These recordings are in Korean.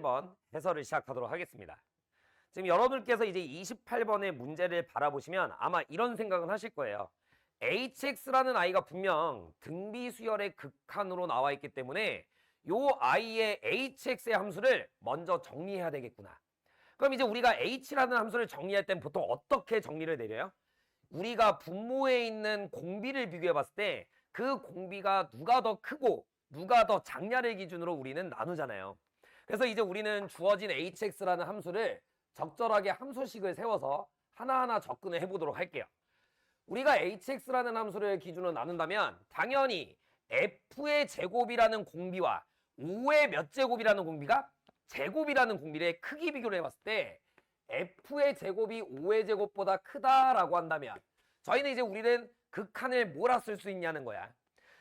28번 해설을 시작하도록 하겠습니다. 지금 여러분께서 이제 28번의 문제를 바라보시면 아마 이런 생각은 하실 거예요. hx라는 아이가 분명 등비 수열의 극한으로 나와 있기 때문에 요 아이의 hx의 함수를 먼저 정리해야 되겠구나. 그럼 이제 우리가 h라는 함수를 정리할 땐 보통 어떻게 정리를 내려요? 우리가 분모에 있는 공비를 비교해 봤을 때 그 공비가 누가 더 크고 누가 더 작냐를 기준으로 우리는 나누잖아요. 그래서 이제 우리는 주어진 hx라는 함수를 적절하게 함수식을 세워서 하나하나 접근을 해보도록 할게요. 우리가 hx라는 함수를 기준으로 나눈다면 당연히 f의 제곱이라는 공비와 5의 몇 제곱이라는 공비가 제곱이라는 공비를 크기 비교를 해봤을 때 f의 제곱이 5의 제곱보다 크다라고 한다면 저희는 이제 우리는 극한을 뭐라 쓸 수 있냐는 거야.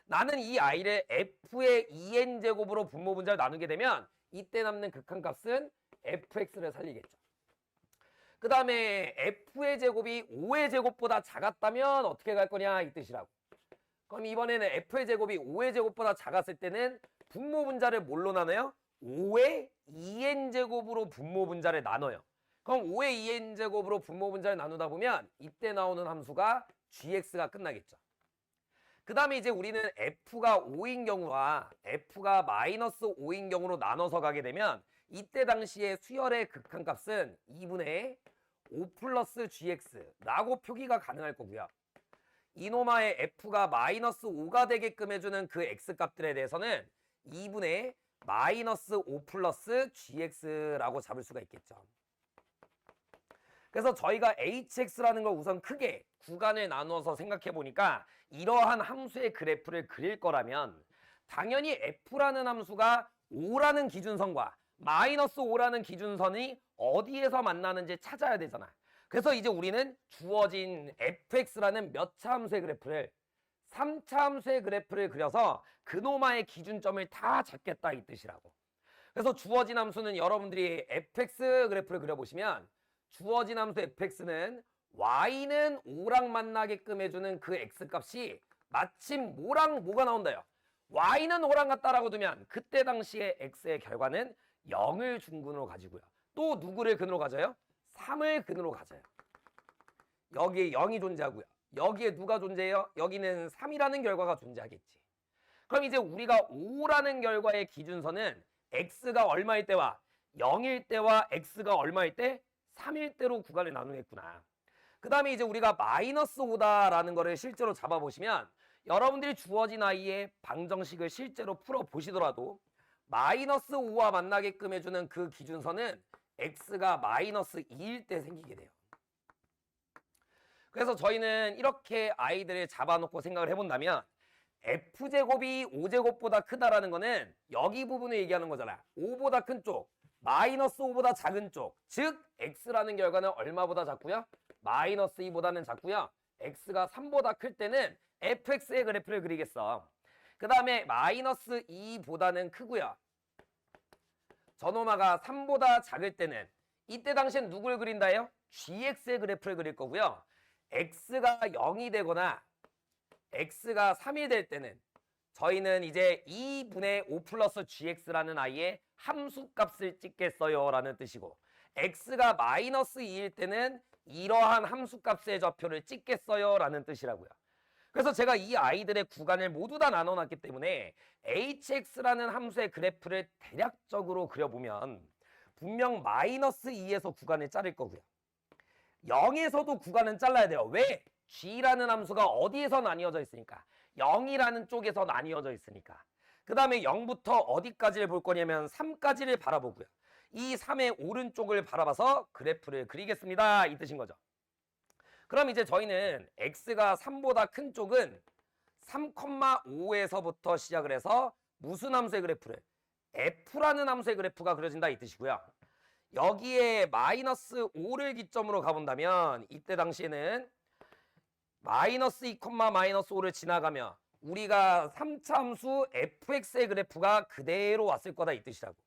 나는 이 아이를 f의 2n 제곱으로 분모 분자를 나누게 되면 이때 남는 극한값은 fx를 살리겠죠. 그 다음에 f의 제곱이 5의 제곱보다 작았다면 어떻게 갈 거냐 이 뜻이라고. 그럼 이번에는 f의 제곱이 5의 제곱보다 작았을 때는 분모 분자를 뭘로 나눠요? 5의 2n 제곱으로 분모 분자를 나눠요. 그럼 5의 2n 제곱으로 분모 분자를 나누다 보면 이때 나오는 함수가 gx가 끝나겠죠. 그 다음에 이제 우리는 f가 5인 경우와 f가 마이너스 5인 경우로 나눠서 가게 되면 이때 당시에 수열의 극한값은 2분의 5 플러스 gx라고 표기가 가능할 거고요. 이노마의 f가 마이너스 5가 되게끔 해주는 그 x값들에 대해서는 2분의 마이너스 5 플러스 gx라고 잡을 수가 있겠죠. 그래서 저희가 hx라는 걸 우선 크게 구간을 나누어서 생각해 보니까 이러한 함수의 그래프를 그릴 거라면 당연히 f라는 함수가 5라는 기준선과 마이너스 5라는 기준선이 어디에서 만나는지 찾아야 되잖아. 그래서 이제 우리는 주어진 fx라는 몇 차 함수의 그래프를 3차 함수의 그래프를 그려서 그노마의 기준점을 다 잡겠다 이 뜻이라고. 그래서 주어진 함수는 여러분들이 fx 그래프를 그려보시면 주어진 함수 fx는 y는 5랑 만나게끔 해주는 그 x값이 마침 뭐랑 뭐가 나온다요. y는 5랑 같다라고 두면 그때 당시에 x의 결과는 0을 중근으로 가지고요. 또 누구를 근으로 가져요? 3을 근으로 가져요. 여기에 0이 존재하고요. 여기에 누가 존재해요? 여기는 3이라는 결과가 존재하겠지. 그럼 이제 우리가 5라는 결과의 기준선은 x가 얼마일 때와 0일 때와 x가 얼마일 때? 3일 때로 구간을 나누겠구나. 그 다음에 이제 우리가 마이너스 5다라는 거를 실제로 잡아보시면 여러분들이 주어진 아이의 방정식을 실제로 풀어보시더라도 마이너스 5와 만나게끔 해주는 그 기준선은 x가 마이너스 2일 때 생기게 돼요. 그래서 저희는 이렇게 아이들을 잡아놓고 생각을 해본다면 f제곱이 5제곱보다 크다라는 거는 여기 부분을 얘기하는 거잖아. 5보다 큰 쪽, 마이너스 5보다 작은 쪽, 즉 x라는 결과는 얼마보다 작고요? 마이너스 2보다는 작고요. x가 3보다 클 때는 fx의 그래프를 그리겠어. 그 다음에 마이너스 2보다는 크고요. 저노마가 3보다 작을 때는 이때 당시엔 누굴 그린다예요? gx의 그래프를 그릴 거고요. x가 0이 되거나 x가 3이 될 때는 저희는 이제 2분의 5 플러스 gx라는 아이의 함수값을 찍겠어요 라는 뜻이고 x가 마이너스 2일 때는 이러한 함수값의 좌표를 찍겠어요 라는 뜻이라고요. 그래서 제가 이 아이들의 구간을 모두 다 나눠놨기 때문에 hx라는 함수의 그래프를 대략적으로 그려보면 분명 마이너스 2에서 구간을 자를 거고요. 0에서도 구간은 잘라야 돼요. 왜? g라는 함수가 어디에서 나뉘어져 있으니까 0이라는 쪽에서 나뉘어져 있으니까. 그 다음에 0부터 어디까지를 볼 거냐면 3까지를 바라보고요. 이 3의 오른쪽을 바라봐서 그래프를 그리겠습니다 이 뜻인 거죠. 그럼 이제 저희는 x가 3보다 큰 쪽은 3,5에서부터 시작을 해서 무슨 함수의 그래프를? f라는 함수의 그래프가 그려진다 이 뜻이고요. 여기에 마이너스 5를 기점으로 가본다면 이때 당시에는 마이너스 2, 마이너스 5를 지나가며 우리가 3차 함수 fx의 그래프가 그대로 왔을 거다 이 뜻이라고.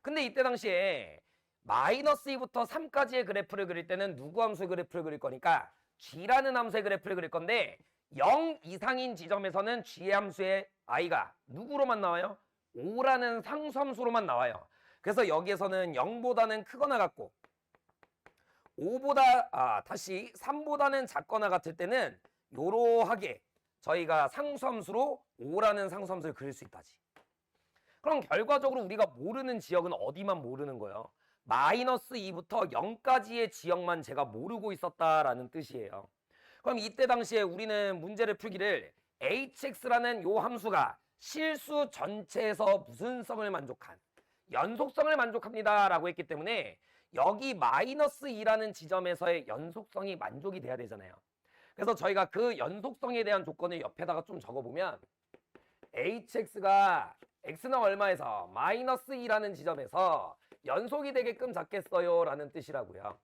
근데 이때 당시에 마이너스 2부터 3까지의 그래프를 그릴 때는 누구 함수의 그래프를 그릴 거니까 g라는 함수의 그래프를 그릴 건데 0 이상인 지점에서는 g의 함수의 i가 누구로만 나와요? 5라는 상수함수로만 나와요. 그래서 여기에서는 0보다는 크거나 같고 3보다는 작거나 같을 때는 요러하게 저희가 상수함수로 5라는 상수함수를 그릴 수 있다지. 그럼 결과적으로 우리가 모르는 지역은 어디만 모르는 거예요? 마이너스 2부터 0까지의 지역만 제가 모르고 있었다라는 뜻이에요. 그럼 이때 당시에 우리는 문제를 풀기를 hx라는 요 함수가 실수 전체에서 무슨 성을 만족한? 연속성을 만족합니다 라고 했기 때문에 여기 마이너스 2라는 지점에서의 연속성이 만족이 돼야 되잖아요. 그래서 저희가 그 연속성에 대한 조건을 옆에다가 좀 적어보면 hx가 x는 얼마에서 마이너스 2라는 지점에서 연속이 되게끔 잡겠어요 라는 뜻이라고요.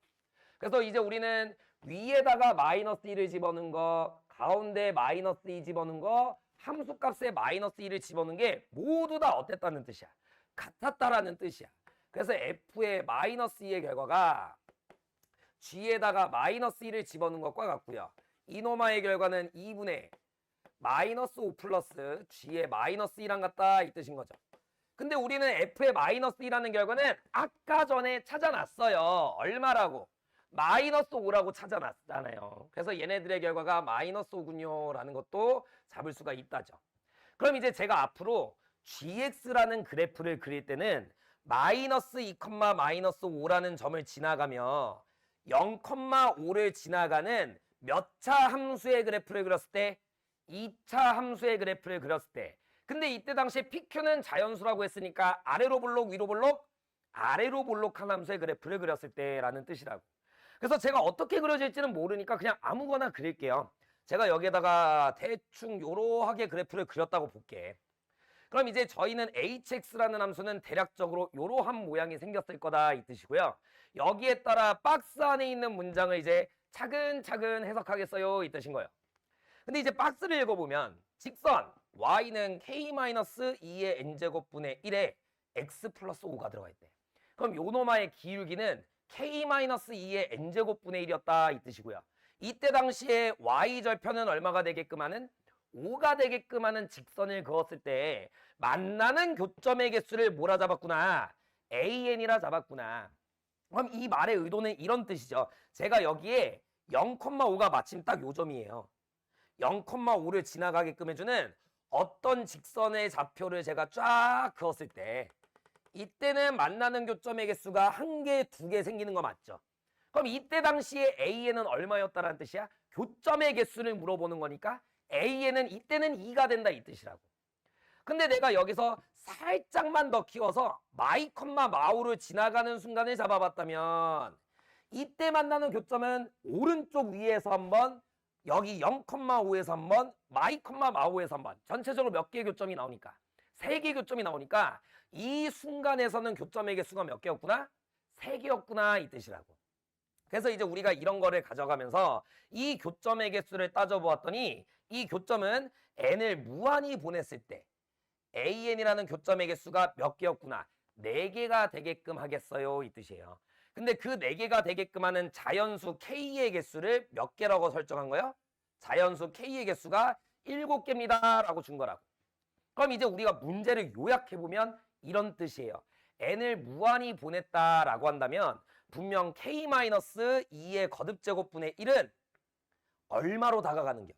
그래서 이제 우리는 위에다가 마이너스 1을 집어넣은 거, 가운데 마이너스 2 집어넣은 거, 함수값에 마이너스 1을 집어넣은 게 모두 다 어땠다는 뜻이야? 같았다라는 뜻이야. 그래서 f의 마이너스 2의 결과가 g에다가 마이너스 1을 집어넣은 것과 같고요. 이노마의 결과는 2분의 마이너스 5 플러스 g의 마이너스 1랑 같다 이 뜻인 거죠. 근데 우리는 f의 마이너스 2라는 결과는 아까 전에 찾아놨어요. 얼마라고? 마이너스 5라고 찾아놨잖아요. 그래서 얘네들의 결과가 마이너스 5군요 라는 것도 잡을 수가 있다죠. 그럼 이제 제가 앞으로 gx라는 그래프를 그릴 때는 마이너스 2, 마이너스 5라는 점을 지나가며 0,5를 지나가는 몇 차 함수의 그래프를 그렸을 때 2차 함수의 그래프를 그렸을 때 근데 이때 당시에 PQ는 자연수라고 했으니까 아래로 볼록 위로 볼록 아래로 볼록한 함수의 그래프를 그렸을 때라는 뜻이라고. 그래서 제가 어떻게 그려질지는 모르니까 그냥 아무거나 그릴게요. 제가 여기에다가 대충 요러하게 그래프를 그렸다고 볼게. 그럼 이제 저희는 hx라는 함수는 대략적으로 요러한 모양이 생겼을 거다 이 뜻이고요. 여기에 따라 박스 안에 있는 문장을 이제 차근차근 해석하겠어요 이 뜻인 거예요. 근데 이제 박스를 읽어보면 직선 y는 k-2의 n제곱분의 1에 x 플러스 5가 들어가 있대. 그럼 요노마의 기울기는 k-2의 n제곱분의 1이었다 이 뜻이고요. 이때 당시에 y절편은 얼마가 되게끔 하는? 5가 되게끔 하는 직선을 그었을 때 만나는 교점의 개수를 뭐라 잡았구나? an이라 잡았구나. 그럼 이 말의 의도는 이런 뜻이죠. 제가 여기에 0,5가 마침 딱 요 점이에요. 0,5를 지나가게끔 해주는 어떤 직선의 좌표를 제가 쫙 그었을 때 이때는 만나는 교점의 개수가 1개, 2개 생기는 거 맞죠? 그럼 이때 당시에 A에는 얼마였다라는 뜻이야? 교점의 개수를 물어보는 거니까 A에는 이때는 2가 된다 이 뜻이라고. 근데 내가 여기서 살짝만 더 키워서 마이, 마우를 지나가는 순간을 잡아봤다면 이때 만나는 교점은 오른쪽 위에서 한번 여기 0,5에서 한번 마이, 마우에서 한번 전체적으로 몇 개의 교점이 나오니까 3개의 교점이 나오니까 이 순간에서는 교점의 개수가 몇 개였구나? 3개였구나 이 뜻이라고. 그래서 이제 우리가 이런 거를 가져가면서 이 교점의 개수를 따져보았더니 이 교점은 n을 무한히 보냈을 때 an이라는 교점의 개수가 몇 개였구나? 4개가 되게끔 하겠어요 이 뜻이에요. 근데 그 4개가 되게끔 하는 자연수 k의 개수를 몇 개라고 설정한 거예요? 자연수 k의 개수가 7개입니다 라고 준 거라고. 그럼 이제 우리가 문제를 요약해보면 이런 뜻이에요. n을 무한히 보냈다라고 한다면 분명 k-2의 거듭제곱분의 1은 얼마로 다가가는겨?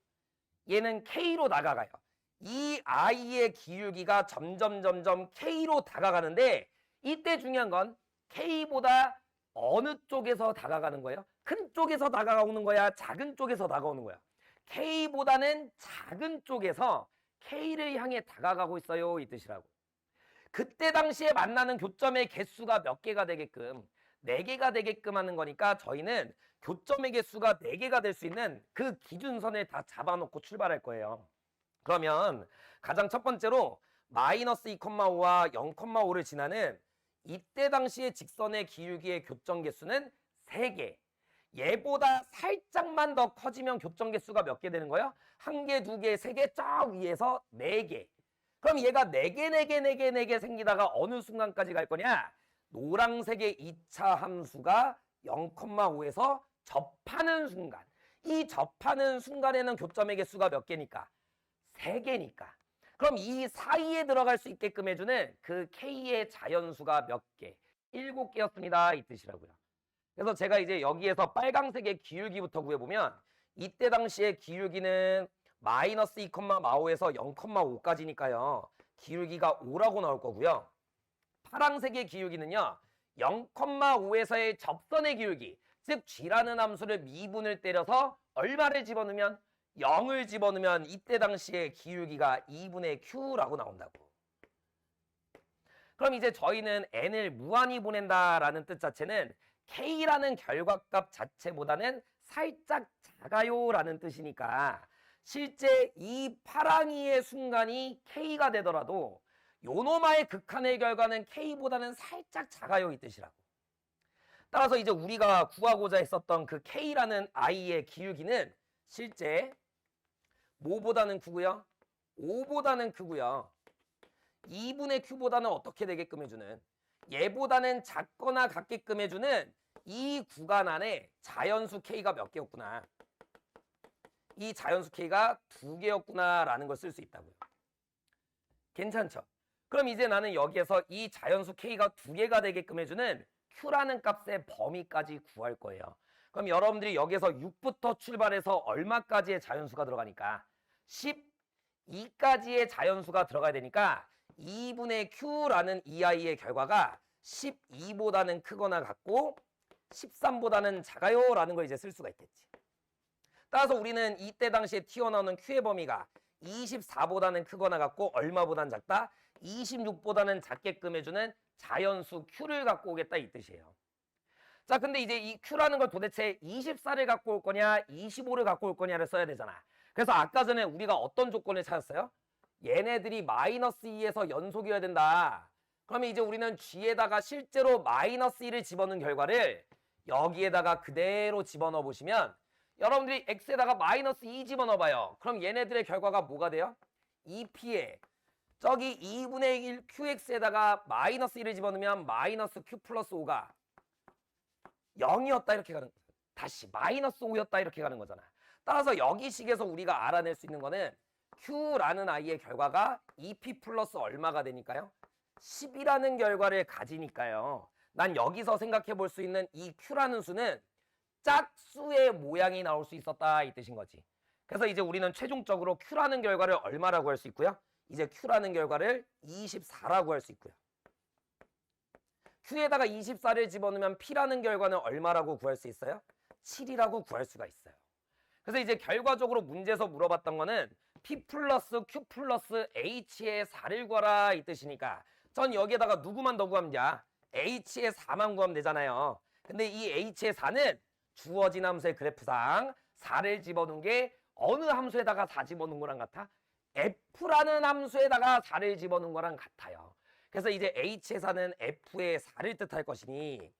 얘는 k로 다가가요. 이 i의 기울기가 점점 k로 다가가는데 이때 중요한 건 k보다 어느 쪽에서 다가가는 거예요? 큰 쪽에서 다가오는 거야? 작은 쪽에서 다가오는 거야? k보다는 작은 쪽에서 k를 향해 다가가고 있어요 이 뜻이라고. 그때 당시에 만나는 교점의 개수가 몇 개가 되게끔 4개가 되게끔 하는 거니까 저희는 교점의 개수가 4개가 될 수 있는 그 기준선을 다 잡아놓고 출발할 거예요. 그러면 가장 첫 번째로 마이너스 2,5와 0,5를 지나는 이때 당시의 직선의 기울기의 교점 개수는 3개. 얘보다 살짝만 더 커지면 교점 개수가 몇 개 되는 거예요? 1개, 2개, 3개, 쫙 위에서 4개. 그럼 얘가 4개 생기다가 어느 순간까지 갈 거냐? 노란색의 2차 함수가 0,5에서 접하는 순간. 이 접하는 순간에는 교점의 개수가 몇 개니까? 3개니까. 그럼 이 사이에 들어갈 수 있게끔 해주는 그 K의 자연수가 몇 개? 7개였습니다. 이 뜻이라고요. 그래서 제가 이제 여기에서 빨강색의 기울기부터 구해보면 이때 당시의 기울기는 마이너스 2,5에서 0,5까지니까요. 기울기가 5라고 나올 거고요. 파란색의 기울기는요. 0,5에서의 접선의 기울기, 즉 G라는 함수를 미분을 때려서 얼마를 집어넣으면 0을 집어넣으면 이때 당시의 기울기가 2분의 Q라고 나온다고. 그럼 이제 저희는 n을 무한히 보낸다라는 뜻 자체는 K라는 결과값 자체보다는 살짝 작아요라는 뜻이니까 실제 이 파랑이의 순간이 K가 되더라도 요노마의 극한의 결과는 K보다는 살짝 작아요 이 뜻이라고. 따라서 이제 우리가 구하고자 했었던 그 K라는 I의 기울기는 실제 뭐보다는 크고요? 5보다는 크고요. 2분의 Q보다는 어떻게 되게끔 해주는 얘보다는 작거나 같게끔 해주는 이 구간 안에 자연수 K가 몇 개였구나. 이 자연수 K가 2개였구나 라는 걸 쓸 수 있다고요. 괜찮죠? 그럼 이제 나는 여기에서 이 자연수 K가 2개가 되게끔 해주는 Q라는 값의 범위까지 구할 거예요. 그럼 여러분들이 여기에서 6부터 출발해서 얼마까지의 자연수가 들어가니까 12까지의 자연수가 들어가야 되니까 2분의 Q라는 이 아이의 결과가 12보다는 크거나 같고 13보다는 작아요 라는 걸 이제 쓸 수가 있겠지. 따라서 우리는 이때 당시에 튀어나오는 Q의 범위가 24보다는 크거나 같고 얼마보다는 작다? 26보다는 작게끔 해주는 자연수 Q를 갖고 오겠다 이 뜻이에요. 자, 근데 이제 이 Q라는 걸 도대체 24를 갖고 올 거냐 25를 갖고 올 거냐를 써야 되잖아. 그래서 아까 전에 우리가 어떤 조건을 찾았어요? 얘네들이 마이너스 2에서 연속이어야 된다. 그러면 이제 우리는 G에다가 실제로 마이너스 1을 집어넣은 결과를 여기에다가 그대로 집어넣어 보시면 여러분들이 X에다가 마이너스 2 집어넣어 봐요. 그럼 얘네들의 결과가 뭐가 돼요? 2P에 저기 2분의 1 QX에다가 마이너스 1을 집어넣으면 마이너스 Q 플러스 5가 0이었다 이렇게 가는, 다시 마이너스 5였다 이렇게 가는 거잖아. 따라서 여기 식에서 우리가 알아낼 수 있는 거는 Q라는 아이의 결과가 2P 플러스 얼마가 되니까요? 10이라는 결과를 가지니까요. 난 여기서 생각해 볼 수 있는 이 Q라는 수는 짝수의 모양이 나올 수 있었다 이 뜻인 거지. 그래서 이제 우리는 최종적으로 Q라는 결과를 얼마라고 할 수 있고요? 이제 Q라는 결과를 24라고 할 수 있고요. Q에다가 24를 집어넣으면 P라는 결과는 얼마라고 구할 수 있어요? 7이라고 구할 수가 있어요. 그래서 이제 결과적으로 문제에서 물어봤던 거는 P 플러스 Q 플러스 H의 4를 구하라 이 뜻이니까 전 여기에다가 누구만 더 구하면 돼? H의 4만 구하면 되잖아요. 근데 이 H의 4는 주어진 함수의 그래프상 4를 집어넣은 게 어느 함수에다가 4 집어넣은 거랑 같아? F라는 함수에다가 4를 집어넣은 거랑 같아요. 그래서 이제 H의 4는 F의 4를 뜻할 것이니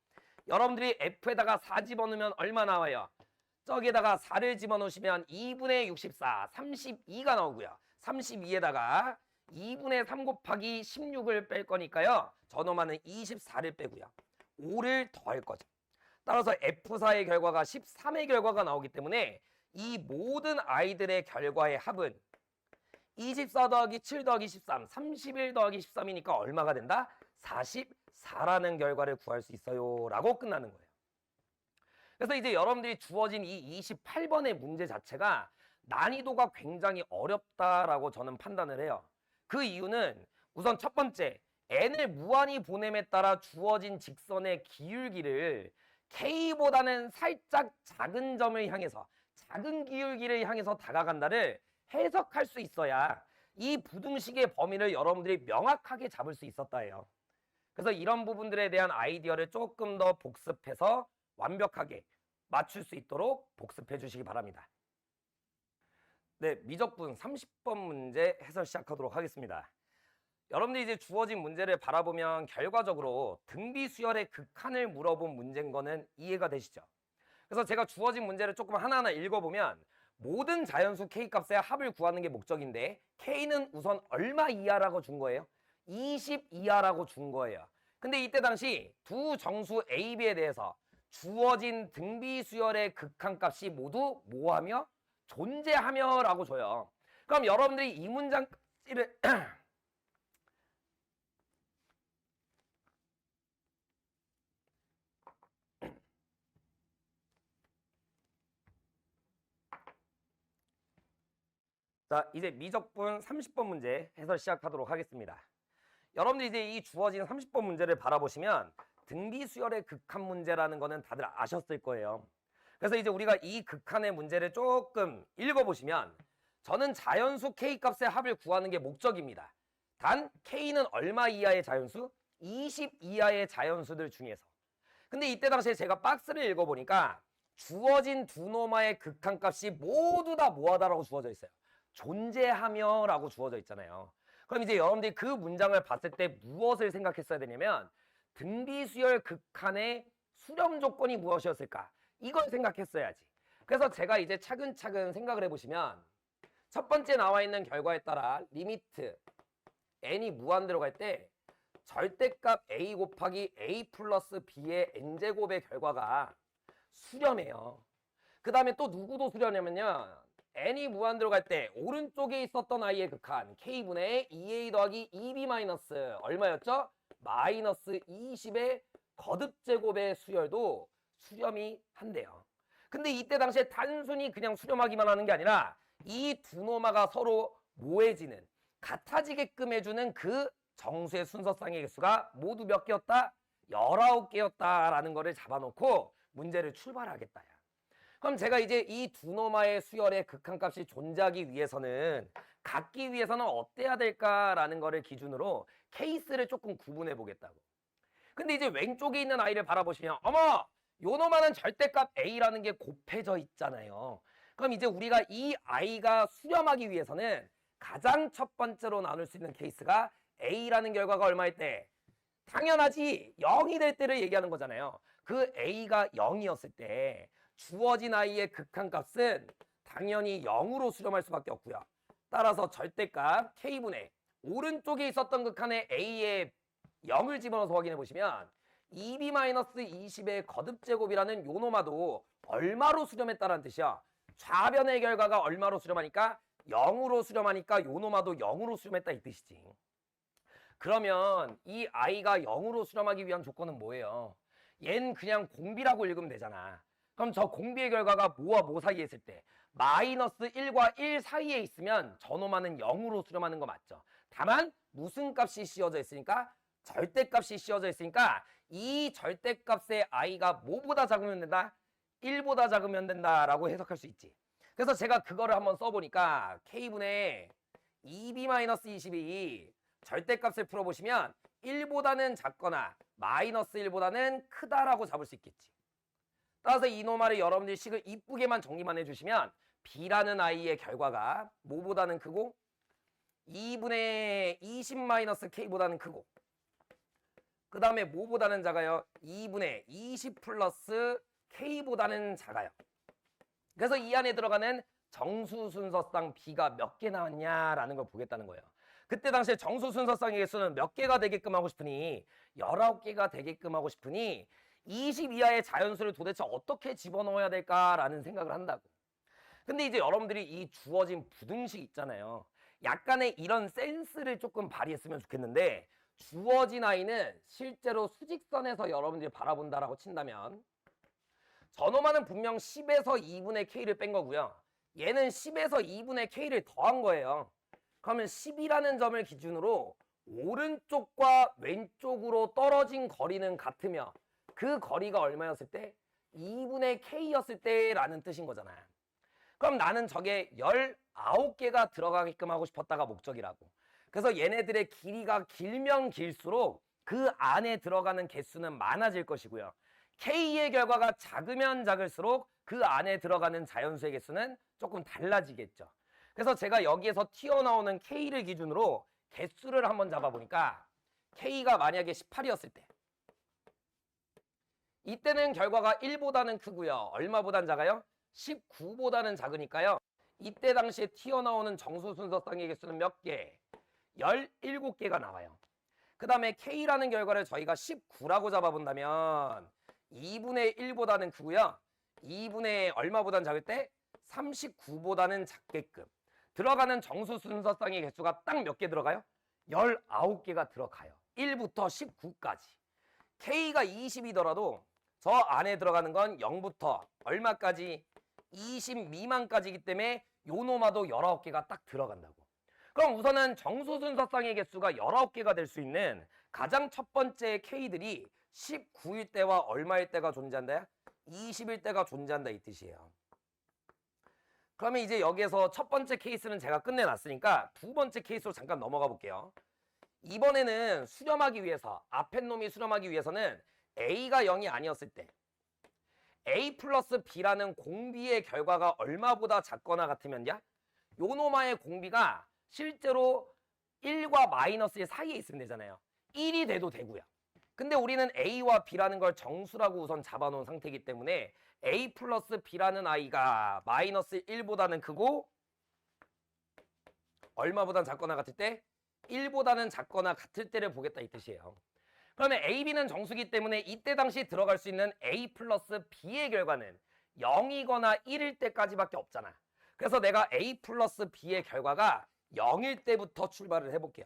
여러분들이 F에다가 4 집어넣으면 얼마 나와요? 저기에다가 4를 집어넣으시면 2분의 64, 32가 나오고요. 32에다가 2분의 3 곱하기 16을 뺄 거니까요. 저놈아는 24를 빼고요. 5를 더할 거죠. 따라서 F4의 결과가 13의 결과가 나오기 때문에 이 모든 아이들의 결과의 합은 24 더하기 7 더하기 13, 31 더하기 13이니까 얼마가 된다? 44라는 결과를 구할 수 있어요 라고 끝나는 거예요. 그래서 이제 여러분들이 주어진 이 28번의 문제 자체가 난이도가 굉장히 어렵다라고 저는 판단을 해요. 그 이유는 우선 첫 번째, n을 무한히 보냄에 따라 주어진 직선의 기울기를 k보다는 살짝 작은 점을 향해서, 작은 기울기를 향해서 다가간다를 해석할 수 있어야 이 부등식의 범위를 여러분들이 명확하게 잡을 수 있었다예요. 그래서 이런 부분들에 대한 아이디어를 조금 더 복습해서 완벽하게 맞출 수 있도록 복습해 주시기 바랍니다. 네, 미적분 30번 문제 해설 시작하도록 하겠습니다. 여러분들이 이제 주어진 문제를 바라보면 결과적으로 등비수열의 극한을 물어본 문제인 거는 이해가 되시죠? 그래서 제가 주어진 문제를 조금 하나하나 읽어보면 모든 자연수 K값의 합을 구하는 게 목적인데 K는 우선 얼마 이하라고 준 거예요? 20 이하라고 준 거예요. 근데 이때 당시 두 정수 A, B에 대해서 주어진 등비수열의 극한값이 모두 뭐하며? 존재하며 라고 줘요. 그럼 여러분들이 이 문장 C를 자, 이제 미적분 30번 문제 해설 시작하도록 하겠습니다. 여러분들 이제 이 주어진 30번 문제를 바라보시면 등비수열의 극한 문제라는 거는 다들 아셨을 거예요. 그래서 이제 우리가 이 극한의 문제를 조금 읽어보시면 저는 자연수 K값의 합을 구하는 게 목적입니다. 단 K는 얼마 이하의 자연수? 20 이하의 자연수들 중에서. 근데 이때 당시에 제가 박스를 읽어보니까 주어진 두 노마의 극한값이 모두 다 뭐하다라고 주어져 있어요. 존재하며 라고 주어져 있잖아요. 그럼 이제 여러분들이 그 문장을 봤을 때 무엇을 생각했어야 되냐면 등비수열 극한의 수렴 조건이 무엇이었을까? 이걸 생각했어야지. 그래서 제가 이제 차근차근 생각을 해보시면 첫 번째 나와 있는 결과에 따라 리미트 n이 무한대로 갈 때 절대값 a 곱하기 a 플러스 b의 n제곱의 결과가 수렴해요. 그 다음에 또 누구도 수렴하냐면요. n이 무한대로 갈 때 오른쪽에 있었던 i의 극한 k분의 2a 더하기 2b 마이너스 얼마였죠? 마이너스 20의 거듭제곱의 수열도 수렴이 한대요. 근데 이때 당시에 단순히 그냥 수렴하기만 하는 게 아니라 이 두 노마가 서로 모해지는 같아지게끔 해주는 그 정수의 순서쌍의 개수가 모두 몇 개였다? 19개였다라는 거를 잡아놓고 문제를 출발하겠다. 그럼 제가 이제 이 두 노마의 수열의 극한값이 존재하기 위해서는 갖기 위해서는 어때야 될까라는 거를 기준으로 케이스를 조금 구분해 보겠다고. 근데 이제 왼쪽에 있는 아이를 바라보시면 어머! 요 노마는 절대값 A라는 게 곱해져 있잖아요. 그럼 이제 우리가 이 아이가 수렴하기 위해서는 가장 첫 번째로 나눌 수 있는 케이스가 A라는 결과가 얼마일 때? 당연하지 0이 될 때를 얘기하는 거잖아요. 그 A가 0이었을 때 주어진 아이의 극한값은 당연히 0으로 수렴할 수밖에 없고요. 따라서 절대값 K분의 오른쪽에 있었던 극한의 A의 0을 집어넣어서 확인해 보시면 2b-20의 거듭제곱이라는 요 노마도 얼마로 수렴했다는 뜻이야. 좌변의 결과가 얼마로 수렴하니까 0으로 수렴하니까 요 노마도 0으로 수렴했다 이 뜻이지. 그러면 이 아이가 0으로 수렴하기 위한 조건은 뭐예요? 얘는 그냥 공비라고 읽으면 되잖아. 그럼 저 공비의 결과가 뭐와 뭐 사이에 있을 때 마이너스 1과 1 사이에 있으면 저 노마는 0으로 수렴하는 거 맞죠? 다만 무슨 값이 씌워져 있으니까? 절대값이 씌워져 있으니까 이 절대값의 i가 뭐보다 작으면 된다? 1보다 작으면 된다라고 해석할 수 있지. 그래서 제가 그거를 한번 써보니까 k분의 2b-22 절대값을 풀어보시면 1보다는 작거나 마이너스 1보다는 크다라고 잡을 수 있겠지. 따라서 이 노말을 여러분들이 식을 이쁘게만 정리만 해주시면 b라는 i의 결과가 뭐보다는 크고 2분의 20-k보다는 크고 그 다음에 뭐보다는 작아요? 2분의 20 플러스 k보다는 작아요. 그래서 이 안에 들어가는 정수 순서쌍 b가 몇 개 나왔냐라는 걸 보겠다는 거예요. 그때 당시에 정수 순서쌍의 개수는 몇 개가 되게끔 하고 싶으니 19개가 되게끔 하고 싶으니 20 이하의 자연수를 도대체 어떻게 집어넣어야 될까라는 생각을 한다고. 근데 이제 여러분들이 이 주어진 부등식 있잖아요. 약간의 이런 센스를 조금 발휘했으면 좋겠는데 주어진 아이는 실제로 수직선에서 여러분들이 바라본다라고 친다면 저놈아는 분명 10에서 2분의 k를 뺀 거고요. 얘는 10에서 2분의 k를 더한 거예요. 그러면 10이라는 점을 기준으로 오른쪽과 왼쪽으로 떨어진 거리는 같으며 그 거리가 얼마였을 때? 2분의 k였을 때라는 뜻인 거잖아요. 그럼 나는 저게 19개가 들어가게끔 하고 싶었다가 목적이라고. 그래서 얘네들의 길이가 길면 길수록 그 안에 들어가는 개수는 많아질 것이고요. K의 결과가 작으면 작을수록 그 안에 들어가는 자연수의 개수는 조금 달라지겠죠. 그래서 제가 여기에서 튀어나오는 K를 기준으로 개수를 한번 잡아보니까 K가 만약에 18이었을 때 이때는 결과가 1보다는 크고요. 얼마보단 작아요? 19보다는 작으니까요. 이때 당시에 튀어나오는 정수 순서쌍의 개수는 몇 개? 17개가 나와요. 그 다음에 K라는 결과를 저희가 19라고 잡아본다면 2분의 1보다는 크고요. 2분의 얼마보단 작을 때? 39보다는 작게끔. 들어가는 정수 순서쌍의 개수가 딱 몇 개 들어가요? 19개가 들어가요. 1부터 19까지. K가 20이더라도 저 안에 들어가는 건 0부터 얼마까지? 20 미만까지이기 때문에 요 노마도 19개가 딱 들어간다고. 그럼 우선은 정수 순서쌍의 개수가 19개가 될 수 있는 가장 첫 번째 K들이 19일 때와 얼마일 때가 존재한다? 20일 때가 존재한다 이 뜻이에요. 그러면 이제 여기에서 첫 번째 케이스는 제가 끝내놨으니까 두 번째 케이스로 잠깐 넘어가 볼게요. 이번에는 수렴하기 위해서, 앞에 놈이 수렴하기 위해서는 A가 0이 아니었을 때 A 플러스 B라는 공비의 결과가 얼마보다 작거나 같으면야 요 놈의 공비가 실제로 1과 마이너스 1 사이에 있으면 되잖아요. 1이 돼도 되고요. 근데 우리는 A와 B라는 걸 정수라고 우선 잡아놓은 상태이기 때문에 A 플러스 B라는 아이가 마이너스 1보다는 크고 얼마보단 작거나 같을 때? 1보다는 작거나 같을 때를 보겠다 이 뜻이에요. 그러면 A, B는 정수기 때문에 이때 당시 들어갈 수 있는 A 플러스 B의 결과는 0이거나 1일 때까지밖에 없잖아. 그래서 내가 A 플러스 B의 결과가 0일 때부터 출발을 해볼게요.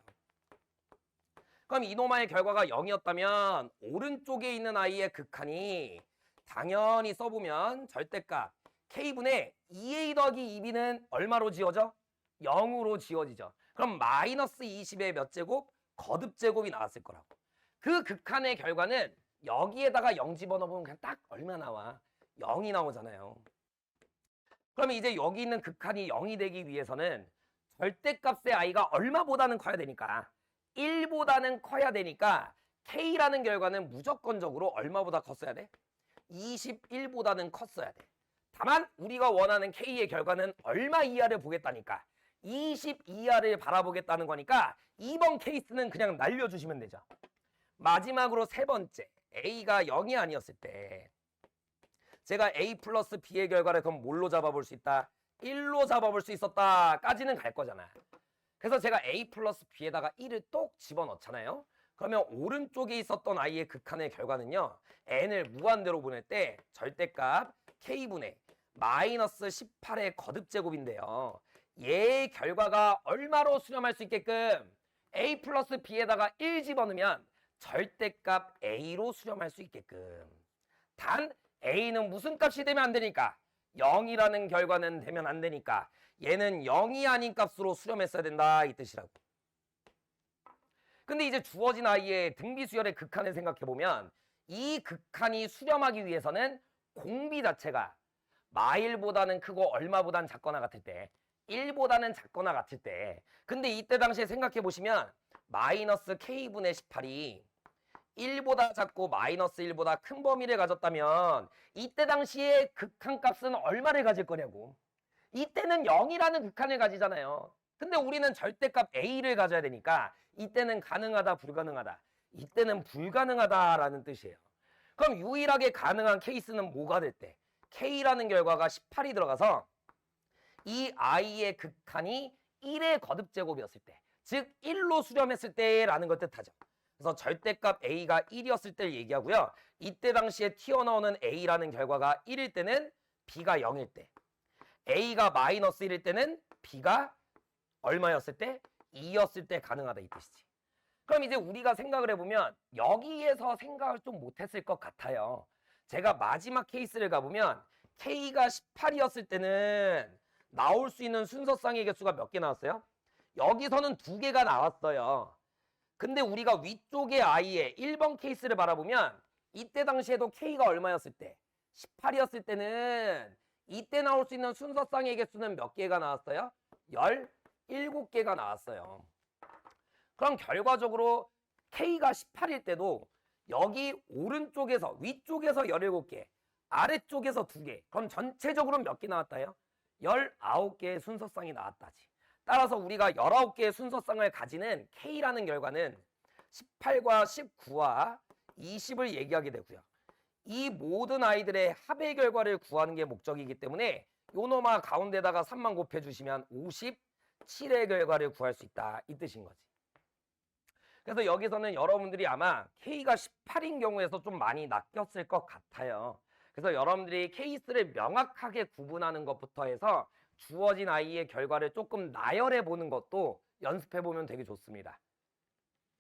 그럼 이노마의 결과가 0이었다면 오른쪽에 있는 아이의 극한이 당연히 써보면 절대값 K분의 2A 더하기 2B는 얼마로 지워져? 0으로 지워지죠. 그럼 마이너스 20의 몇 제곱? 거듭 제곱이 나왔을 거라고. 그 극한의 결과는 여기에다가 0 집어넣으면 그냥 딱 얼마 나와? 0이 나오잖아요. 그러면 이제 여기 있는 극한이 0이 되기 위해서는 절대값의 i가 얼마보다는 커야 되니까 1보다는 커야 되니까 K라는 결과는 무조건적으로 얼마보다 컸어야 돼? 21보다는 컸어야 돼. 다만 우리가 원하는 K의 결과는 얼마 이하를 보겠다니까 20 이하를 바라보겠다는 거니까 2번 케이스는 그냥 날려주시면 되죠. 마지막으로 세 번째 A가 0이 아니었을 때 제가 A 플러스 B의 결과를 그럼 뭘로 잡아볼 수 있다? 1로 잡아볼 수 있었다 까지는 갈 거잖아. 그래서 제가 A 플러스 B에다가 1을 똑 집어넣잖아요. 그러면 오른쪽에 있었던 I의 극한의 결과는요. N을 무한대로 보낼 때 절대값 K분의 마이너스 18의 거듭제곱인데요. 얘의 결과가 얼마로 수렴할 수 있게끔 A 플러스 B에다가 1 집어넣으면 절대값 A로 수렴할 수 있게끔. 단 A는 무슨 값이 되면 안 되니까 0이라는 결과는 되면 안 되니까 얘는 0이 아닌 값으로 수렴했어야 된다 이 뜻이라고. 근데 이제 주어진 I의 등비수열의 극한을 생각해보면 이 극한이 수렴하기 위해서는 공비 자체가 마일보다는 크고 얼마보단 작거나 같을 때 1보다는 작거나 같을 때 근데 이때 당시에 생각해보시면 마이너스 K분의 18이 1보다 작고 마이너스 1보다 큰 범위를 가졌다면 이때 당시에 극한값은 얼마를 가질 거냐고. 이때는 0이라는 극한을 가지잖아요. 근데 우리는 절대값 A를 가져야 되니까 이때는 가능하다 불가능하다. 이때는 불가능하다라는 뜻이에요. 그럼 유일하게 가능한 케이스는 뭐가 될 때? K라는 결과가 18이 들어가서 이 I의 극한이 1의 거듭제곱이었을 때, 즉 1로 수렴했을 때라는 걸 뜻하죠. 그래서 절대값 A가 1이었을 때를 얘기하고요. 이때 당시에 튀어나오는 A라는 결과가 1일 때는 B가 0일 때, A가 마이너스 1일 때는 B가 얼마였을 때? 2였을 때 가능하다 이 뜻이지. 그럼 이제 우리가 생각을 해보면 여기에서 생각을 좀 못했을 것 같아요. 제가 마지막 케이스를 가보면 K가 18이었을 때는 나올 수 있는 순서쌍의 개수가 몇 개 나왔어요? 여기서는 2개가 나왔어요. 근데 우리가 위쪽의 I의 1번 케이스를 바라보면 이때 당시에도 K가 얼마였을 때? 18이었을 때는 이때 나올 수 있는 순서쌍의 개수는 몇 개가 나왔어요? 17개가 나왔어요. 그럼 결과적으로 K가 18일 때도 여기 오른쪽에서 위쪽에서 17개, 아래쪽에서 2개. 그럼 전체적으로 몇 개 나왔다요? 19개의 순서쌍이 나왔다지. 따라서 우리가 19개의 순서쌍을 가지는 K라는 결과는 18과 19와 20을 얘기하게 되고요. 이 모든 아이들의 합의 결과를 구하는 게 목적이기 때문에 요놈아 가운데다가 3만 곱해주시면 57의 결과를 구할 수 있다 이 뜻인 거지. 그래서 여기서는 여러분들이 아마 K가 18인 경우에서 좀 많이 낚였을 것 같아요. 그래서 여러분들이 케이스를 명확하게 구분하는 것부터 해서 주어진 i의 결과를 조금 나열해 보는 것도 연습해 보면 되게 좋습니다.